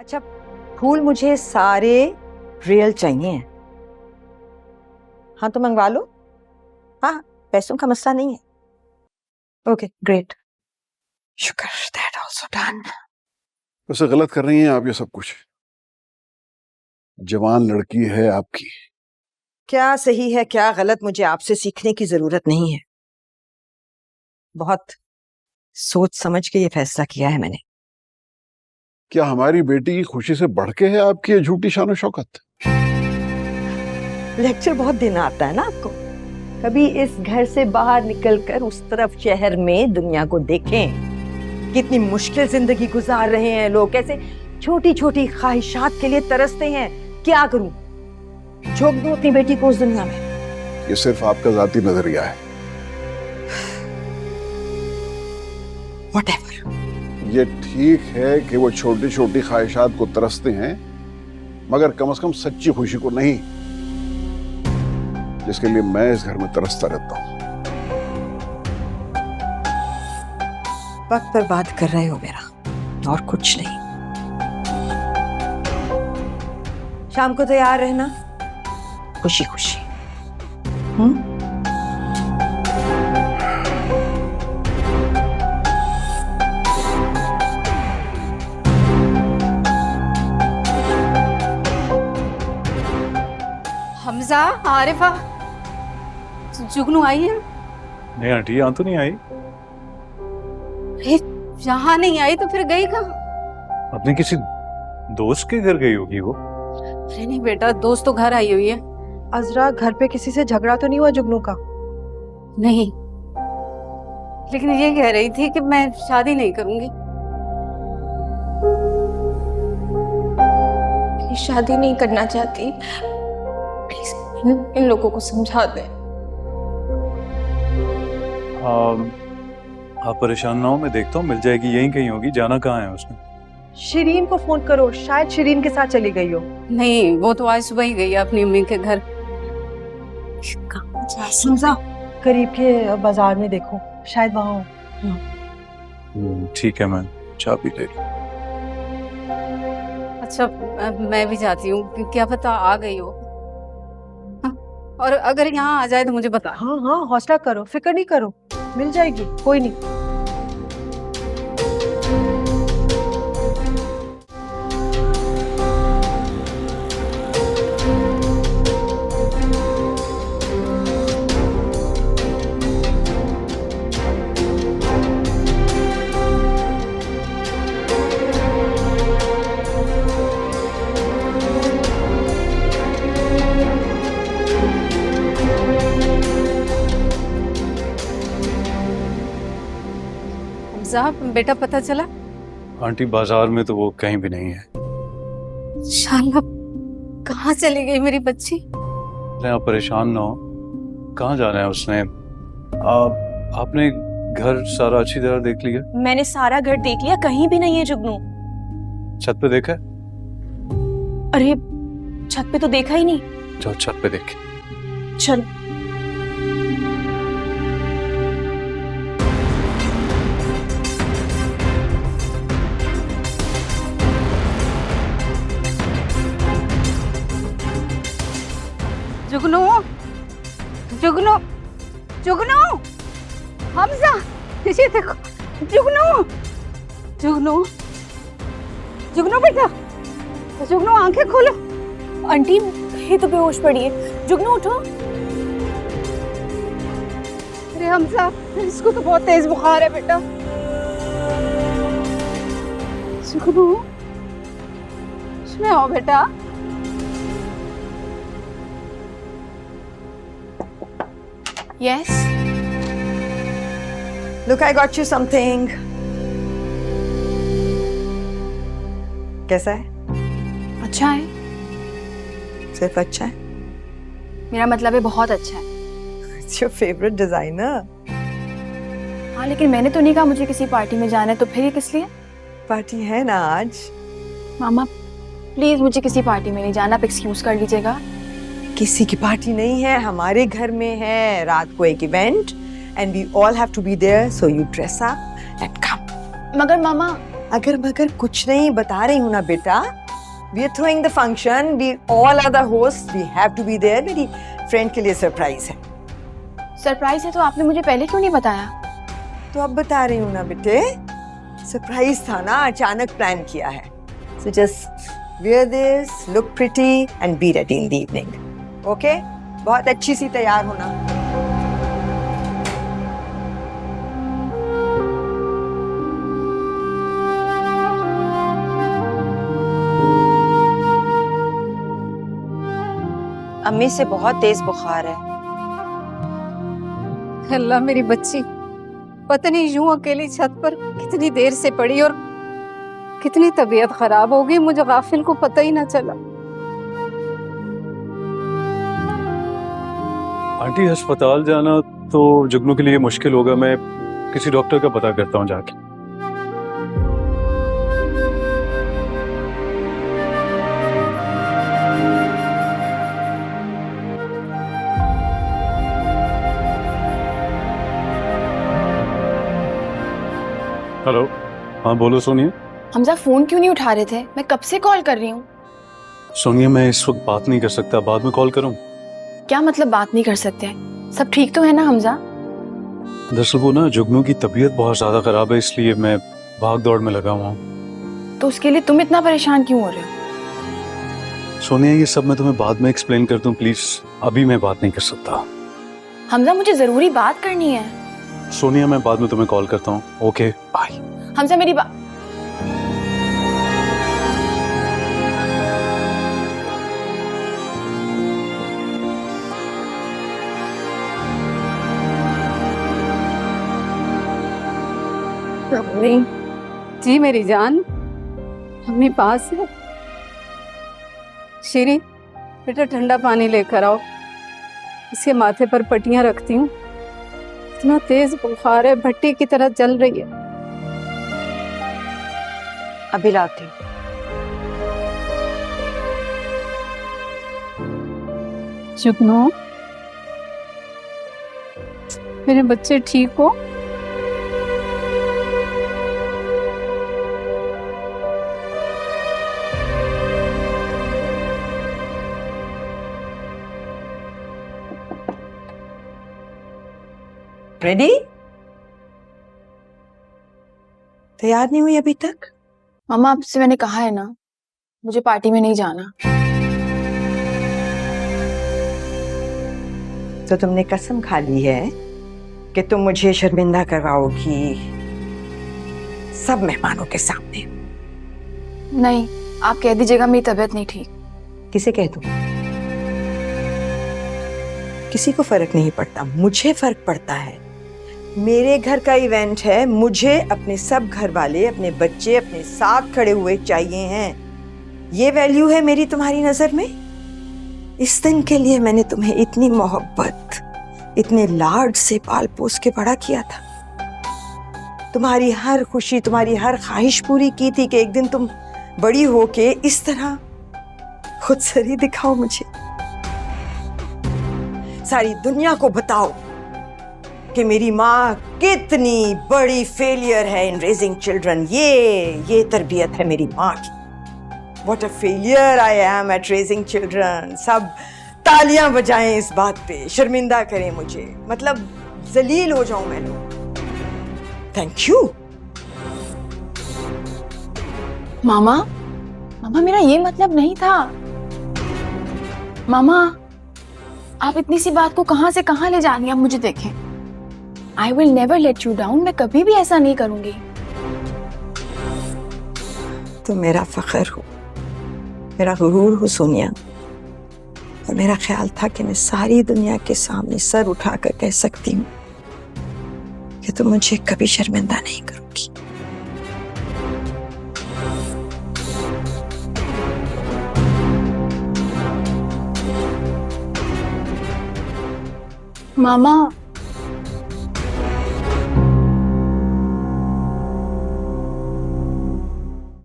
अच्छा, फूल मुझे सारे रियल चाहिए। हाँ तो मंगवा लो। हाँ, पैसों का मसला नहीं है। ओके ग्रेट, शुक्र, दैट आल्सो डन। वैसे गलत कर रही हैं आप ये सब कुछ। जवान लड़की है आपकी। क्या सही है क्या गलत मुझे आपसे सीखने की जरूरत नहीं है। बहुत सोच समझ के ये फैसला किया है मैंने। क्या हमारी बेटी की खुशी से बढ़ के है आपकी ये झूठी शान शौकत? लेक्चर बहुत देना आता है ना आपको। कभी इस घर से बाहर निकलकर उस तरफ शहर में दुनिया को देखें। कितनी मुश्किल जिंदगी गुजार रहे हैं लोग, कैसे छोटी छोटी ख्वाहिशात के लिए तरसते हैं। क्या करूं, झोंक दूं अपनी बेटी को उस दुनिया में? ये सिर्फ आपका जाती नजरिया है। Whatever. ये ठीक है कि वो छोटी छोटी ख्वाहिशात को तरसते हैं, मगर कम से कम सच्ची खुशी को नहीं, जिसके लिए मैं इस घर में तरसता रहता हूं। वक्त पर बात कर रहे हो मेरा, और कुछ नहीं। शाम को तैयार रहना, खुशी खुशी। हमजा, आरिफा, जुगनू आई है? नहीं आंटी, यहाँ तो नहीं आई। यहाँ नहीं आई तो फिर गई कहाँ? अपने किसी दोस्त के घर गई होगी वो। अरे नहीं बेटा, दोस्त तो घर आई हुई है। अजरा, घर पे किसी से झगड़ा तो नहीं हुआ जुगनू का? नहीं, लेकिन ये कह रही थी कि मैं शादी नहीं करूंगी। शादी नहीं करना चाहती, प्लीज इन लोगों को समझा दे। आप परेशान ना हो, मैं देखता हूँ मिल जाएगी, यहीं कहीं होगी। जाना कहाँ है उसने? शिरीन को फोन करो, शायद शिरीन के साथ चली गई हो। नहीं, वो तो आज सुबह ही गई है अपनी अम्मी के घर। समझा, करीब के बाजार में देखो, शायद वहां हो। ठीक है, मैं चाबी ले लूं। अच्छा, मैं भी जाती हूँ, क्या पता आ गई हो। हाँ, और अगर यहाँ आ जाए तो मुझे बता। हाँ हाँ, हौसला करो, फिक्र नहीं करो, मिल जाएगी, कोई नहीं। साहब, बेटा पता चला? आंटी, बाजार में तो वो कहीं भी नहीं है। शाला, कहाँ चली गई मेरी बच्ची? आप परेशान ना हो, कहाँ जाना है उसने? आपने घर सारा अच्छी तरह देख लिया? मैंने सारा घर देख लिया, कहीं भी नहीं है जुगनू। छत पे देखा है? अरे छत पे तो देखा ही नहीं। जाओ छत पे देखे। चल। जुगनू, जुगनू, जुगनू, हमजा, ये देखो, जुगनू, जुगनू, जुगनू बेटा, जुगनू आंखें खोलो। आंटी, ये तो बेहोश पड़ी है। जुगनू उठो। अरे हमजा, इसको तो बहुत तेज बुखार है बेटा। जुगनू, इसमें आओ बेटा। Yes. Look, I got you something. कैसा है? अच्छा है। सिर्फ अच्छा है? मेरा मतलब है बहुत अच्छा है। It's your favorite designer. हाँ, लेकिन मैंने तो नहीं कहा मुझे किसी पार्टी में जाना है, तो फिर ये किस लिए? पार्टी है ना आज। मामा प्लीज मुझे किसी पार्टी में नहीं जाना, आप एक्सक्यूज कर लीजिएगा। किसी की पार्टी नहीं है, हमारे घर में है रात को एक event, and we all have to be there, so you dress up and come. मगर मामा अगर मगर कुछ नहीं बता रही हूँ ना बेटा. We are throwing the function. We all are the hosts. We have to be there. मेरी फ्रेंड के लिए सरप्राइज है. सरप्राइज है तो आपने मुझे पहले क्यों नहीं बताया? तो अब बता रही हूँ ना बेटे. सरप्राइज था ना, अचानक प्लान किया है. So just wear this, look pretty and be ready in the evening. Okay? बहुत अच्छी सी तैयार होना. अम्मी से बहुत तेज बुखार है। अल्लाह मेरी बच्ची पता नहीं यूं अकेली छत पर कितनी देर से पड़ी और कितनी तबीयत खराब हो गई, मुझे गाफिल को पता ही ना चला। आंटी अस्पताल जाना तो जुगनू के लिए मुश्किल होगा, मैं किसी डॉक्टर का पता करता हूँ जाके। हेलो, हाँ बोलो सोनिया। हमजा फोन क्यों नहीं उठा रहे थे? मैं कब से कॉल कर रही हूँ। सोनिया मैं इस वक्त बात नहीं कर सकता, बाद में कॉल करूँ? क्या मतलब बात नहीं कर सकते? सब ठीक तो है ना हमजा? दरअसल वो ना जुगनू की तबीयत बहुत ज्यादा खराब है, इसलिए मैं भाग दौड़ में लगा हुआ हूँ। तो उसके लिए तुम इतना परेशान क्यों हो रहे हो? सोनिया ये सब मैं तुम्हें बाद में एक्सप्लेन करता हूँ, प्लीज अभी मैं बात नहीं कर सकता। हमजा मुझे जरूरी बात करनी है। सोनिया मैं बाद में तुम्हें कॉल करता हूँ। Okay bye. हमजा मेरी बात अम्मी जी मेरी जान, अम्मी पास है। शीरी बेटा ठंडा पानी लेकर आओ, इसके माथे पर पट्टियां रखती हूँ। इतना तेज बुखार है, भट्टी की तरह जल रही है। अभी लाती हूँ। जुगनू मेरे बच्चे ठीक हो? रेडी? तैयार नहीं हुई अभी तक? मम्मा आपसे मैंने कहा है ना, मुझे पार्टी में नहीं जाना। तो तुमने कसम खा ली है कि तुम मुझे शर्मिंदा करवाओगी सब मेहमानों के सामने? नहीं, आप कह दीजिएगा मेरी तबीयत नहीं ठीक। किसे कह दूं? किसी को फर्क नहीं पड़ता, मुझे फर्क पड़ता है। मेरे घर का इवेंट है, मुझे अपने सब घर वाले, अपने बच्चे अपने साथ खड़े हुए चाहिए हैं। ये वैल्यू है मेरी तुम्हारी नजर में? इस दिन के लिए मैंने तुम्हें इतनी मोहब्बत, इतने लाड से पाल पोस के बड़ा किया था। तुम्हारी हर खुशी, तुम्हारी हर ख्वाहिश पूरी की थी कि एक दिन तुम बड़ी होके इस तरह खुद सरी दिखाओ मुझे, सारी दुनिया को बताओ कि मेरी माँ कितनी बड़ी फेलियर है इन रेजिंग चिल्ड्रन। ये तरबियत है मेरी माँ की। What a failure I am at raising children। सब तालियां बजाएं इस बात पे, शर्मिंदा करें मुझे, मतलब जलील हो जाऊं मैं लोग। Thank you. मामा मेरा ये मतलब नहीं था। मामा आप इतनी सी बात को कहां से कहां ले जा रही हैं? आप मुझे देखें। I will never let you down। मैं कभी भी ऐसा नहीं करूंगी। तो मेरा फख्र हो, मेरा गुरूर हो सोनिया, और मेरा ख्याल था कि मैं सारी दुनिया के सामने सर उठाकर कह सकती हूँ कि तुम मुझे कभी शर्मिंदा नहीं करोगी। मामा